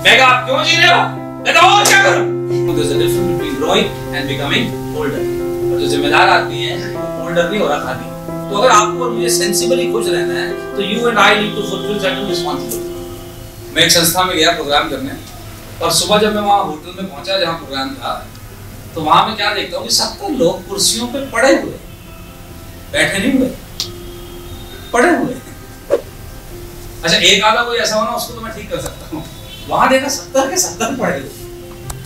मैं कहा आप क्यों जी रहे हो? मैं कहा और क्या करूं? There's a difference between growing and becoming older. और जो जिम्मेदार आदमी है वो older नहीं हो रहा खाली। तो अगर आपको और मुझे सेंसिबली खुश रहना है तो you and I need to fulfill certain responsibilities। मैं एक संस्था में गया प्रोग्राम करने और सुबह जब मैं वहाँ होटल में पहुंचा जहाँ प्रोग्राम था तो वहाँ मैं क्या देखता हूँ कि 70 लोग कुर्सियों पे पड़े हुए, बैठे नहीं हुए, पड़े हुए। अच्छा एक आधा कोई ऐसा हो ना उसको तो मैं ठीक कर सकता हूँ, वहाँ देखा 70 के 70 पड़े हुए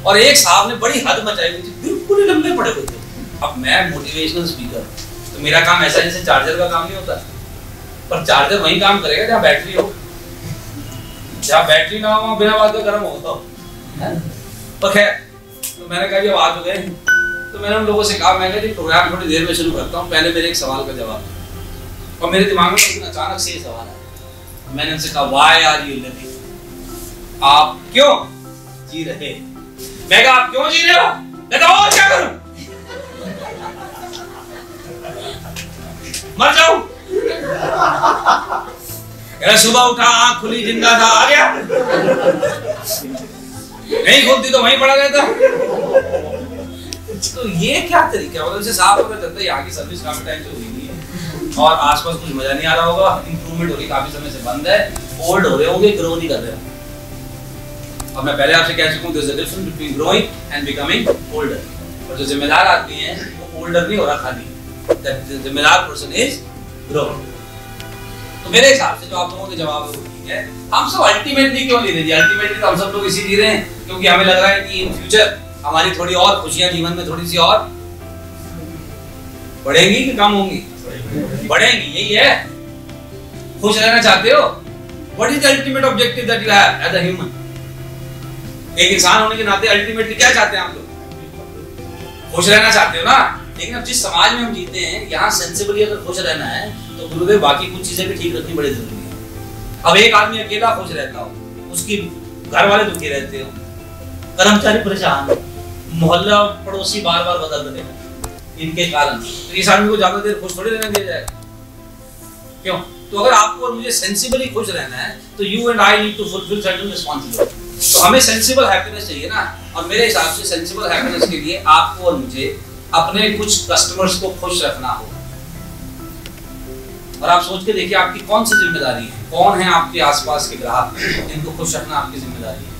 और एक साहब ने बड़ी हद मचाई हुई थी, बिल्कुल ही लंबे पड़े हुए थे। अब मैं मोटिवेशनल स्पीकर तो मेरा काम ऐसा जैसे चार्जर का काम नहीं होता, पर चार्जर वही काम करेगा जहाँ बैटरी हो, जहाँ बैटरी ना हो वहाँ बिना बात का गर्म होता हो। पर खैर तो मैंने कहा जब आ चुके हैं तो मैंने उन लोगों से कहा मैं जी प्रोग्राम थोड़ी देर में शुरू करता हूँ, पहले मेरे एक सवाल का जवाब। और मेरे दिमाग में अचानक से ये सवाल आया, मैंने उनसे कहा व्हाई आर यू लिविंग, आप क्यों जी रहे? मैं कहा आप क्यों जी रहे हो? मैं कहा और क्या करूं? मर जाऊं? सुबह उठा आंख खुली जिंदा था आ गया, नहीं खुलती तो वहीं पड़ा रहता। तो ये क्या तरीका, मतलब इसे साफ पता चलता है यहाँ की सर्विस काफी टाइम से हुई नहीं है और आसपास कुछ मजा नहीं आ रहा होगा, इंप्रूवमेंट हो रही काफी समय से बंद है, ओल्ड हो रहे होंगे, ग्रो नहीं कर रहे होंगे। अब मैं पहले आपसे कह चुका हूं there's a difference between growing and becoming older। और जो जिम्मेदार आदमी है वो ओल्डर नहीं हो रहा खाली, the जिम्मेदार पर्सन इज ग्रोइंग। तो मेरे हिसाब से जो आप लोगों के जवाब है वो ठीक है। हम सब अल्टीमेटली क्यों ले रहे हैं? अल्टीमेटली तो हम सब लोग इसी जी रहे हैं क्योंकि हमें लग रहा है कि इन फ्यूचर हमारी थोड़ी और खुशियां जीवन में थोड़ी सी और बढ़ेंगी कि कम होंगी? बढ़ेंगी, यही है। खुश रहना चाहते हो? What is the ultimate objective that you have as a human? एक इंसान होने के नाते अल्टीमेटली क्या चाहते हैं आप लोग? खुश रहना चाहते हो ना? लेकिन अब जिस समाज में हम जीते हैं यहाँ सेंसिबली अगर खुश रहना है तो गुरुदेव बाकी कुछ चीजें भी ठीक रखनी बड़ी जरूरी है। अब एक आदमी अकेला खुश रहता हो, उसकी घर वाले दुखी रहते हो, कर्मचारी परेशान, मोहल्ला पड़ोसी बार बार बदल रहे हैं इनके कारण, तो इस आदमी को ज्यादा देर खुश थोड़ी रहने दिया जाएगा। क्यों? तो अगर आपको और मुझे सेंसिबली खुश रहना है तो you and I need to fulfil certain responsibility. तो हमें सेंसिबल हैप्पीनेस चाहिए ना, और मेरे हिसाब से सेंसिबल हैप्पीनेस के लिए आपको और मुझे अपने कुछ कस्टमर्स को खुश रखना होगा। और आप सोच के देखिए आपकी कौन सी जिम्मेदारी है, कौन है आपके आसपास के ग्राहक जिनको खुश रखना आपकी जिम्मेदारी है।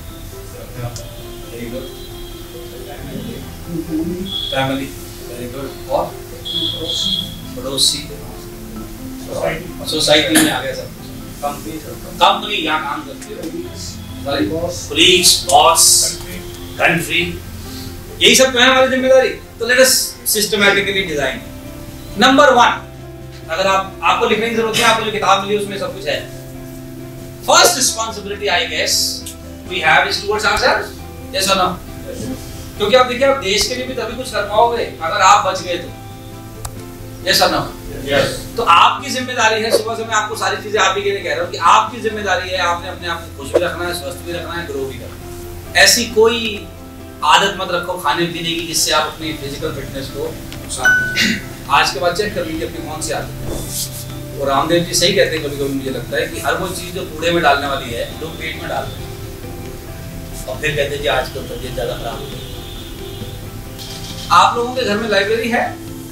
Very good, family, very good, और पड़ोसी, सोसाइटी में आ गया सब कुछ, कंपनी यहाँ काम करती है, पुलिस, बॉस, कंट्री, यही सब तो है हमारी जिम्मेदारी। तो let us systematically design. Number 1, अगर आपको लिखने की जरूरत है, आपको जो किताब मिली उसमें सब कुछ है। First responsibility I guess we have is towards ourselves, yes और नो? क्योंकि आप देखिए आप देश के लिए भी तभी कुछ कर पाओगे अगर आप बच गए तो, यस और नो? यस। तो आपकी जिम्मेदारी है, सुबह से मैं आपको सारी चीजें आप ही के लिए कह रहा हूँ कि आपकी जिम्मेदारी है, आपने अपने आप को खुश भी रखना है, स्वस्थ भी रखना है, ग्रो भी करना है। ऐसी कोई आदत मत रखो खाने पीने की जिससे आप अपनी फिजिकल फिटनेस को नुकसान पहुंचाएं। आज के बाद चेक कर लीजिए अपनी कौन सी आदत है। और रामदेव जी सही कहते हैं, कभी कभी मुझे लगता है कि हर वो चीज जो कूड़े में डालने वाली है लोग पेट में डाल रहे हैं और फिर कहते हैं कि आजकल तबीयत ज्यादा खराब हो गई। आप लोगों के घर में लाइब्रेरी है,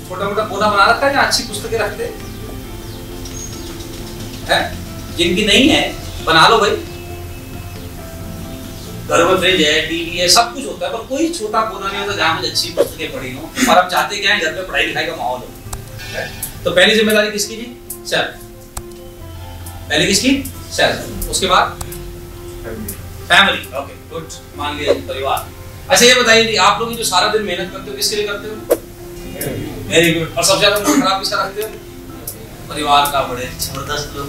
छोटा मोटा कोना बना रखा है या अच्छी पुस्तकें रखते हैं? जिनकी नहीं है बना लो भाई, घर में फ्रिज है, टीवी है, सब कुछ होता है, पर कोई छोटा कोना नहीं होता जहाँ मुझे अच्छी पुस्तकें पढ़ी हो। और हम चाहते क्या है घर पे पढ़ाई लिखाई का माहौल हो। तो पहली जिम्मेदारी किसकी जी? सेल्फ। पहले किसकी? सेल्फ। उसके बाद फैमिली। ओके गुड, मान लिया परिवार। अच्छा ये बताइए आप लोग जो सारा दिन मेहनत करते हो किसके लिए करते हो? Very good. और सबसे ज्यादा मूड खराब किसका रखते हो? परिवार का। बड़े जबरदस्त लोग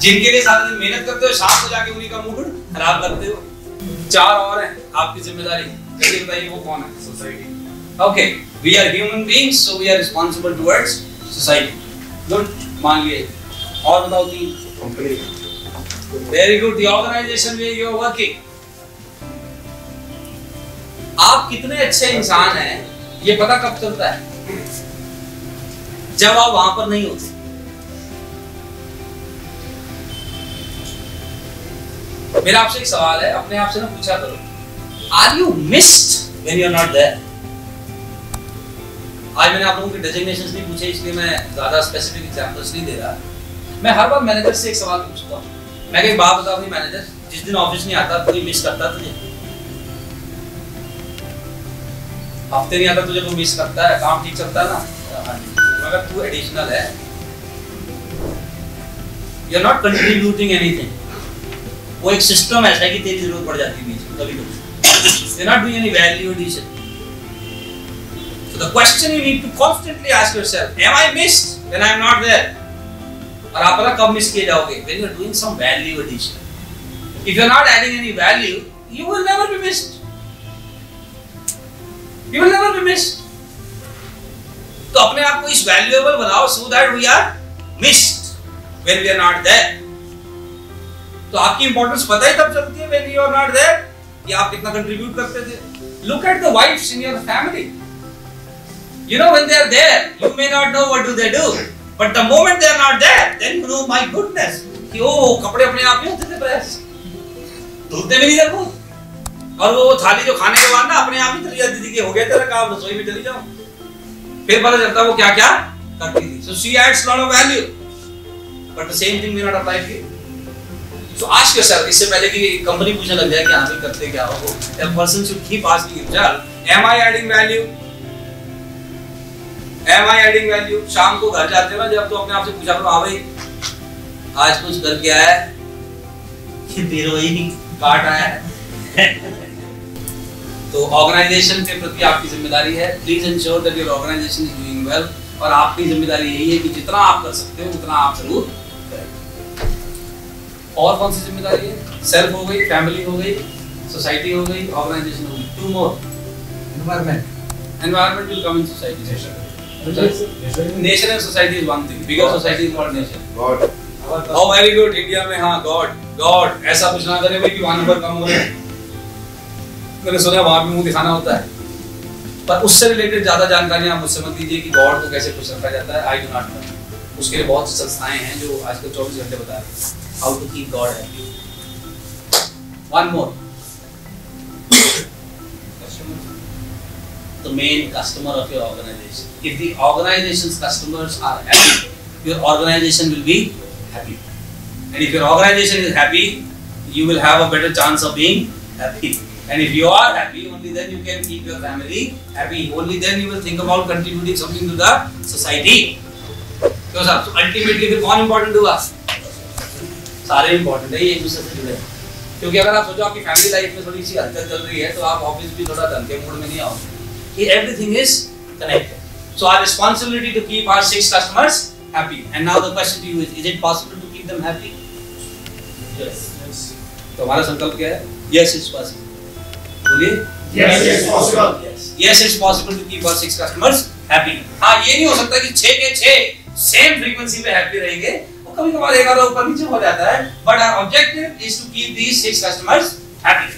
जिनके लिए सारा दिन मेहनत करते हो, शाम को जाके उन्हीं का मूड खराब करते हो। 4 और हैं आपकी जिम्मेदारी, जल्दी बताइए वो कौन है? Society. Okay, we are human beings so we are responsible towards society. Good, मान लिए। और बताओ 3। Company. Very good, the organisation where you are working. आप कितने अच्छे इंसान हैं ये पता कब चलता है? जब आप वहां पर नहीं होते। मेरा आपसे एक सवाल है, अपने आप से ना पूछा करो, are you missed when you are not there? आज मैंने आप लोगों के डेजिग्नेशंस नहीं पूछे, इसलिए मैं ज्यादा स्पेसिफिक एग्जांपल्स नहीं दे रहा। मैं हर बार मैनेजर से एक सवाल पूछता हूँ, मैं एक बात बताऊँ अपनी मैनेजर, जिस दिन ऑफिस नहीं आता कोई मिस करता तुझे? हफ्ते नहीं आता तुझे कोई मिस करता है? काम ठीक चलता है ना? हाँ जी। अगर तू एडिशनल है, you are not contributing anything, वो एक सिस्टम ऐसा है कि तेरी जरूरत पड़ जाती है बीच में कभी कभी, you are not doing any value addition. So the question you need to constantly ask yourself, am I missed when I am not there? और आप पता कब मिस किए जाओगे? When you are doing some value addition. If you are not adding any value, you will never be missed. You will never be missed. तो अपने आप को इस valuable बनाओ so that we are missed when we are not there. तो आपकी importance पता ही तब चलती है when you are not there कि आप कितना contribute करते थे. Look at the wives in your family. You know, when they are there, you may not know what do they do, but the moment they are not there, then you know, my goodness, कि ओ कपड़े अपने आप ही होते थे press, धुलते भी नहीं थे वो, और वो थाली जो खाने के बाद ना अपने आप ही चली जाती थी कि हो गया तेरा काम, रसोई में चली जाओ, फिर पता चलता वो क्या क्या करती थी. So she adds lot of value, but the same thing may not apply to you. So ask yourself, इससे पहले कि कंपनी पूछने लग जाए कि हाँ भाई करते क्या हो, a person should keep asking himself, am I adding value? Am I adding value? शाम को घर जाते हो ना जब, तो अपने आप से पूछा करो, हाँ भाई आज कुछ करके आया है कि फिर वही काट आया है. तो ऑर्गेनाइजेशन के प्रति आपकी जिम्मेदारी है. Please ensure that your organisation is doing well, और आपकी जिम्मेदारी यही है कि जितना आप कर सकते हो उतना आप जरूर करें. और कौन सी जिम्मेदारी है? सेल्फ हो गई, फैमिली हो गई, सोसाइटी हो गई, ऑर्गेनाइजेशन हो गई. Two more, environment. Environment will come in society. Nation and society is one thing. Bigger society is not nation. God. Oh, very good. India में हाँ God. ऐसा कुछ ना करे भाई कि वहाँ नंबर कम हो रहे हैं. मैंने सुना वहाँ भी मुंह दिखाना होता है. पर उससे रिलेटेड ज़्यादा जानकारियाँ आप मुझसे मत लीजिए कि God को कैसे खुश रखा जाता है. I do not know. उसके लिए बहुत सी संस्थाएं हैं जो आजकल 24 घंटे बता रही हैं. How to keep God happy. One more. The main customer of your organization. If the organization's customers are happy, your organization will be happy. And if your organization is happy, you will have a better chance of being happy. And if you are happy, only then you can keep your family happy. Only then you will think about contributing something to the society. क्यों साहब? So ultimately फिर कौन important हुआ? सारे important है, ये एक दूसरे से जुड़े हैं. क्योंकि अगर आप सोचो आपकी फैमिली लाइफ में थोड़ी सी हलचल चल रही है, तो आप ऑफिस भी थोड़ा ढंग के मूड में नहीं आओगे. Everything is connected. So our responsibility to keep our 6 customers happy. And now the question to you is it possible to keep them happy? Yes. तो हमारा संकल्प क्या है? Yes, it's possible. बोलिए. Yes, it's possible. Yes, it's possible to keep our 6 customers happy. हाँ, ये नहीं हो सकता कि 6 के 6 सेम फ्रीक्वेंसी पे हैप्पी रहेंगे. वो कभी-कभार एक आधा ऊपर नीचे हो जाता है. But our objective is to keep these 6 customers happy.